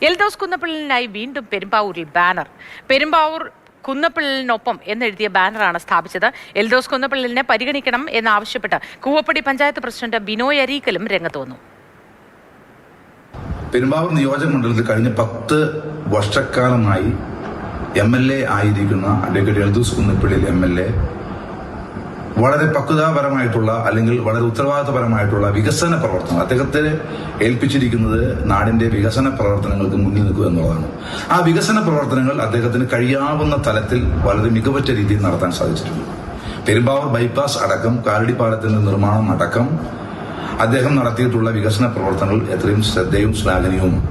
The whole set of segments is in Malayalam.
എൽദോസ് കുന്നപ്പിള്ളിനായി വീണ്ടും പെരുമ്പാവൂരിൽ ബാനർ. പെരുമ്പാവൂർ കുന്നപ്പിള്ളിനൊപ്പം എന്നെഴുതിയ ബാനറാണ് സ്ഥാപിച്ചത്. എൽദോസ് കുന്നപ്പിള്ളിനെ പരിഗണിക്കണം എന്നാവശ്യപ്പെട്ട് കൂവപ്പടി പഞ്ചായത്ത് പ്രസിഡന്റ് ബിനോയ് അരീക്കലും രംഗത്ത് വന്നു. പെരുമ്പാവൂർ നിയോജക മണ്ഡലത്തിൽ കഴിഞ്ഞ 10 വർഷക്കാലമായി MLA ആയിരിക്കുന്ന അഡ്വക്കേറ്റ് എൽദോസ് കുന്നപ്പിള്ളി MLA വളരെ പക്വതാപരമായിട്ടുള്ള അല്ലെങ്കിൽ വളരെ ഉത്തരവാദിത്തപരമായിട്ടുള്ള വികസന പ്രവർത്തനം അദ്ദേഹത്തെ ഏൽപ്പിച്ചിരിക്കുന്നത് നാടിന്റെ വികസന പ്രവർത്തനങ്ങൾക്ക് മുന്നിൽ നിൽക്കുക എന്നുള്ളതാണ്. ആ വികസന പ്രവർത്തനങ്ങൾ അദ്ദേഹത്തിന് കഴിയാവുന്ന തലത്തിൽ വളരെ മികവുറ്റ രീതിയിൽ നടത്താൻ സാധിച്ചിട്ടുണ്ട്. പെരുമ്പാവൂർ ബൈപ്പാസ് അടക്കം കാലടിപ്പാലത്തിന്റെ നിർമ്മാണം അടക്കം അദ്ദേഹം നടത്തിയിട്ടുള്ള വികസന പ്രവർത്തനങ്ങൾ എത്രയും ശ്രദ്ധയും ശ്ലാഘനീയവുമാണ്.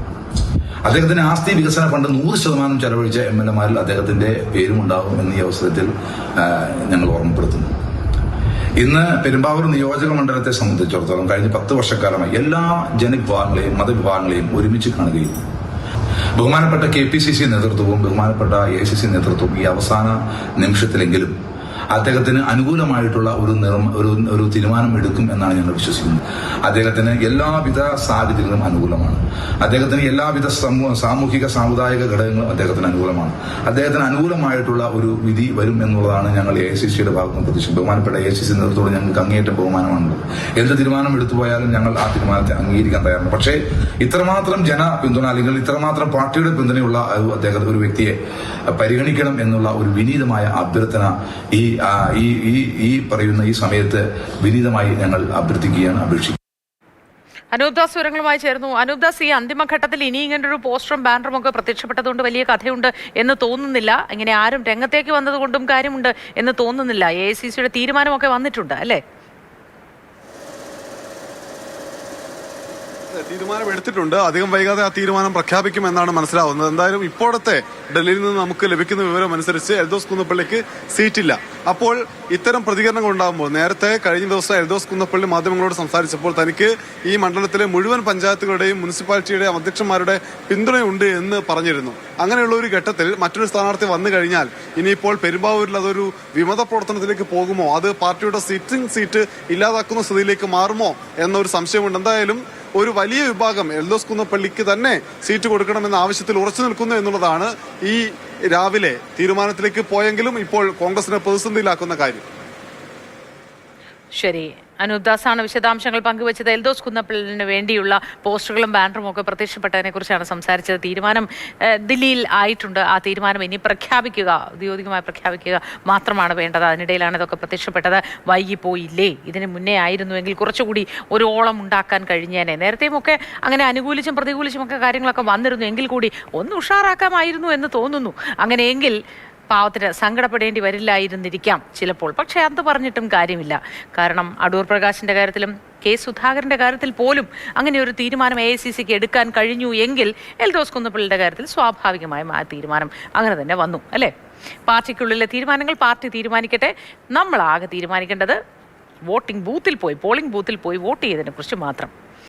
അദ്ദേഹത്തിന്റെ ആസ്തി വികസന ഫണ്ട് 100% ചെലവഴിച്ച MLA-മാരിൽ അദ്ദേഹത്തിന്റെ പേരുമുണ്ടാകും എന്ന ഈ അവസരത്തിൽ ഞങ്ങൾ ഓർമ്മപ്പെടുത്തുന്നു. ഇന്ന് പെരുമ്പാവൂർ നിയോജക മണ്ഡലത്തെ സംബന്ധിച്ചിടത്തോളം കഴിഞ്ഞ 10 വർഷക്കാലമായി എല്ലാ ജനവിഭാഗങ്ങളെയും മതവിഭാഗങ്ങളെയും ഒരുമിച്ച് കാണുകയും ബഹുമാനപ്പെട്ട KPCC നേതൃത്വവും ബഹുമാനപ്പെട്ട AICC നേതൃത്വവും ഈ അവസാന നിമിഷത്തിലെങ്കിലും അദ്ദേഹത്തിന് അനുകൂലമായിട്ടുള്ള ഒരു തീരുമാനം എടുക്കും എന്നാണ് ഞങ്ങൾ വിശ്വസിക്കുന്നത്. അദ്ദേഹത്തിന് എല്ലാവിധ സാഹചര്യങ്ങളും അനുകൂലമാണ്. അദ്ദേഹത്തിന് എല്ലാവിധ സാമൂഹിക സാമുദായിക ഘടകങ്ങളും അദ്ദേഹത്തിന് അനുകൂലമാണ്. അദ്ദേഹത്തിന് അനുകൂലമായിട്ടുള്ള ഒരു വിധി വരും എന്നുള്ളതാണ് ഞങ്ങൾ AICC-യുടെ ഭാഗത്തുനിന്ന് പ്രതീക്ഷിക്കുന്നത്. ബഹുമാനപ്പെട്ട AICC നേതൃത്വത്തോട് ഞങ്ങൾക്ക് അങ്ങേയറ്റം ബഹുമാനമാണുള്ളത്. എന്ത് തീരുമാനം എടുത്തു പോയാലും ഞങ്ങൾ ആ തീരുമാനത്തെ അംഗീകരിക്കാൻ തയ്യാറാണ്. പക്ഷേ ഇത്രമാത്രം പിന്തുണ അല്ലെങ്കിൽ ഇത്രമാത്രം പാർട്ടിയുടെ പിന്തുണയുള്ള ഒരു വ്യക്തിയെ പരിഗണിക്കണം എന്നുള്ള ഒരു വിനീതമായ അഭ്യർത്ഥന ഈ പറയുന്ന ഈ സമയത്ത് വിനീതമായി ഞങ്ങൾ അഭ്യർത്ഥിക്കുകയാണ്, അപേക്ഷിക്കുക. അനൂപ് ദാസ് വിവരങ്ങളുമായി ചേർന്നു. അനൂപ് ദാസ്, ഈ അന്തിമഘട്ടത്തിൽ ഇനി ഇങ്ങനൊരു പോസ്റ്ററും ബാനറും ഒക്കെ പ്രത്യക്ഷപ്പെട്ടതുകൊണ്ട് വലിയ കഥയുണ്ട് എന്ന് തോന്നുന്നില്ല. ഇങ്ങനെ ആരും രംഗത്തേക്ക് വന്നതുകൊണ്ടും കാര്യമുണ്ട് എന്ന് തോന്നുന്നില്ല. AICC-യുടെ തീരുമാനമൊക്കെ വന്നിട്ടുണ്ട് അല്ലേ? തീരുമാനം എടുത്തിട്ടുണ്ട്. അധികം വൈകാതെ ആ തീരുമാനം പ്രഖ്യാപിക്കുമെന്നാണ് മനസ്സിലാവുന്നത്. എന്തായാലും ഇപ്പോഴത്തെ ഡൽഹിയിൽ നിന്ന് നമുക്ക് ലഭിക്കുന്ന വിവരം അനുസരിച്ച് എൽദോസ് കുന്നപ്പള്ളിക്ക് സീറ്റില്ല. അപ്പോൾ ഇത്തരം പ്രതികരണങ്ങൾ ഉണ്ടാകുമ്പോൾ നേരത്തെ കഴിഞ്ഞ ദിവസം എൽദോസ് കുന്നപ്പള്ളി മാധ്യമങ്ങളോട് സംസാരിച്ചപ്പോൾ തനിക്ക് ഈ മണ്ഡലത്തിലെ മുഴുവൻ പഞ്ചായത്തുകളുടെയും മുനിസിപ്പാലിറ്റിയുടെയും അധ്യക്ഷന്മാരുടെ പിന്തുണയുണ്ട് എന്ന് പറഞ്ഞിരുന്നു. അങ്ങനെയുള്ള ഒരു ഘട്ടത്തിൽ മറ്റൊരു സ്ഥാനാർത്ഥി വന്നു കഴിഞ്ഞാൽ ഇനിയിപ്പോൾ പെരുമ്പാവൂരിൽ അതൊരു വിമത പ്രവർത്തനത്തിലേക്ക് പോകുമോ, അത് പാർട്ടിയുടെ സിറ്റിംഗ് സീറ്റ് ഇല്ലാതാക്കുന്ന സ്ഥിതിയിലേക്ക് മാറുമോ എന്നൊരു സംശയമുണ്ട്. എന്തായാലും ഒരു വലിയ വിഭാഗം എൽദോസ് കുന്നപ്പള്ളിക്ക് തന്നെ സീറ്റ് കൊടുക്കണമെന്ന ആവശ്യത്തിൽ ഉറച്ചു നിൽക്കുന്നു എന്നുള്ളതാണ് ഈ രാവിലെ തീരുമാനത്തിലേക്ക് പോയെങ്കിലും ഇപ്പോൾ കോൺഗ്രസിനെ പ്രതിസന്ധിയിലാക്കുന്ന കാര്യം. ശരി, അനൂപ് ദാസാണ് വിശദാംശങ്ങൾ പങ്കുവച്ചത്. എൽദോസ് കുന്നപ്പിള്ളിന് വേണ്ടിയുള്ള പോസ്റ്ററുകളും ബാനറും ഒക്കെ പ്രത്യക്ഷപ്പെട്ടതിനെ കുറിച്ചാണ് സംസാരിച്ചത്. തീരുമാനം ദില്ലിയിൽ ആയിട്ടുണ്ട്. ആ തീരുമാനം ഇനി പ്രഖ്യാപിക്കുക, ഔദ്യോഗികമായി പ്രഖ്യാപിക്കുക മാത്രമാണ് വേണ്ടത്. അതിനിടയിലാണ് ഇതൊക്കെ പ്രത്യക്ഷപ്പെട്ടത്. വൈകിപ്പോയില്ലേ? ഇതിന് മുന്നേ ആയിരുന്നുവെങ്കിൽ കുറച്ചുകൂടി ഒരു ഓളം ഉണ്ടാക്കാൻ കഴിഞ്ഞേനെ. നേരത്തെയുമൊക്കെ അങ്ങനെ അനുകൂലിച്ചും പ്രതികൂലിച്ചും ഒക്കെ കാര്യങ്ങളൊക്കെ വന്നിരുന്നു. എങ്കിൽ കൂടി ഒന്ന് ഉഷാറാക്കാമായിരുന്നു എന്ന് തോന്നുന്നു. അങ്ങനെയെങ്കിൽ പാവത്തിന് സങ്കടപ്പെടേണ്ടി വരില്ലായിരുന്നിരിക്കാം ചിലപ്പോൾ. പക്ഷേ അത് പറഞ്ഞിട്ടും കാര്യമില്ല. കാരണം അടൂർ പ്രകാശിന്റെ കാര്യത്തിലും K. സുധാകരന്റെ കാര്യത്തിൽ പോലും അങ്ങനെ ഒരു തീരുമാനം AICC-ക്ക് എടുക്കാൻ കഴിഞ്ഞു എങ്കിൽ എൽദോസ് കുന്നപ്പിള്ളിയുടെ കാര്യത്തിൽ സ്വാഭാവികമായും ആ തീരുമാനം അങ്ങനെ തന്നെ വന്നു അല്ലേ? പാർട്ടിക്കുള്ളിലെ തീരുമാനങ്ങൾ പാർട്ടി തീരുമാനിക്കട്ടെ. നമ്മളാകെ തീരുമാനിക്കേണ്ടത് പോളിംഗ് ബൂത്തിൽ പോയി വോട്ട് ചെയ്തതിനെ കുറിച്ച് മാത്രം.